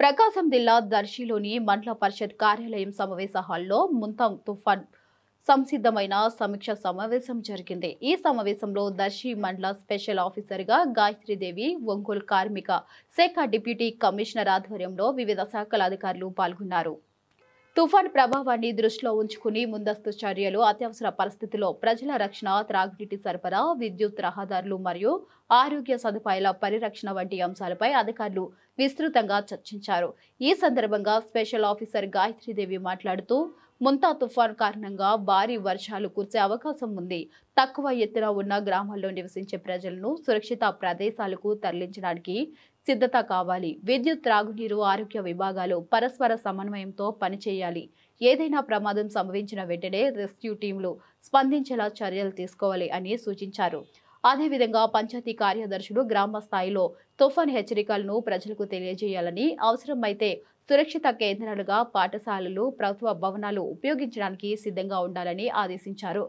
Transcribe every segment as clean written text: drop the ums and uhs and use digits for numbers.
ప్రకాశం జిల్లా దర్శిలోని మండల పరిషత్ కార్యాలయం సమావేశ హాల్లో ముంతా తుఫాన్ సంసిద్ధమైన సమీక్ష సమావేశం జరిగింది. ఈ సమావేశంలో దర్శి మండల స్పెషల్ ఆఫీసర్ గా గాయత్రీదేవి, ఒంగోలు కార్మిక శాఖ డిప్యూటీ కమిషనర్ ఆధ్వర్యంలో వివిధ శాఖల అధికారులు పాల్గొన్నారు. తుఫాన్ ప్రభావాన్ని దృష్టిలో ఉంచుకుని ముందస్తు చర్యలు, అత్యవసర పరిస్థితుల్లో ప్రజల రక్షణ, త్రాగునీటి సరఫరా, విద్యుత్, రహదారులు మరియు ఆరోగ్య సదుపాయాల పరిరక్షణ వంటి అంశాలపై అధికారులు విస్తృతంగా చర్చించారు. ఈ సందర్భంగా స్పెషల్ ఆఫీసర్ గాయత్రీదేవి మాట్లాడుతూ, ముంతా తుఫాన్ కారణంగా భారీ వర్షాలు కురిసే అవకాశం ఉంది. తక్కువ ఎత్తున ఉన్న గ్రామాల్లో నివసించే ప్రజలను సురక్షిత ప్రదేశాలకు తరలించడానికి సిద్ధత కావాలి. విద్యుత్, త్రాగునీరు, ఆరోగ్య విభాగాలు పరస్పర సమన్వయంతో పనిచేయాలి. ఏదైనా ప్రమాదం సంభవించిన వెంటనే రెస్క్యూ టీంలు స్పందించేలా చర్యలు తీసుకోవాలి అని సూచించారు. అదేవిధంగా పంచాయతీ కార్యదర్శులు గ్రామ స్థాయిలో తుఫాన్ హెచ్చరికలను ప్రజలకు తెలియజేయాలని, అవసరమైతే సురక్షిత కేంద్రాలుగా పాఠశాలలు, ప్రభుత్వ భవనాలు ఉపయోగించడానికి సిద్ధంగా ఉండాలని ఆదేశించారు.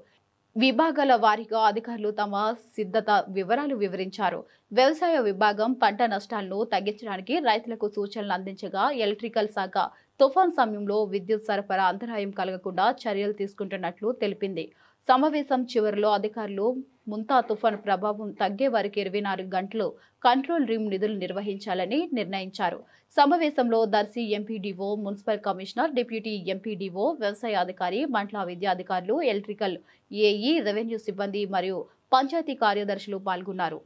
విభాగాల వారీగా అధికారులు తమ సిద్ధత వివరాలు వివరించారు. వ్యవసాయ విభాగం పంట నష్టాలను తగ్గించడానికి రైతులకు సూచనలు అందించగా, ఎలక్ట్రికల్ శాఖ తుఫాన్ సమయంలో విద్యుత్ సరఫరా అంతరాయం కలగకుండా చర్యలు తీసుకుంటున్నట్లు తెలిపింది. సమావేశం చివరిలో అధికారులు ముంతా తుఫాన్ ప్రభావం తగ్గే వరకు 24 గంటలు కంట్రోల్ రూమ్ నిధులు నిర్వహించాలని నిర్ణయించారు. సమావేశంలో Darsi MPDO, municipal commissioner, deputy MPDO, వ్యవసాయ అధికారి, మండల విద్యాధికారులు, ఎలక్ట్రికల్ ఏఈ, రెవెన్యూ సిబ్బంది మరియు పంచాయతీ కార్యదర్శులు పాల్గొన్నారు.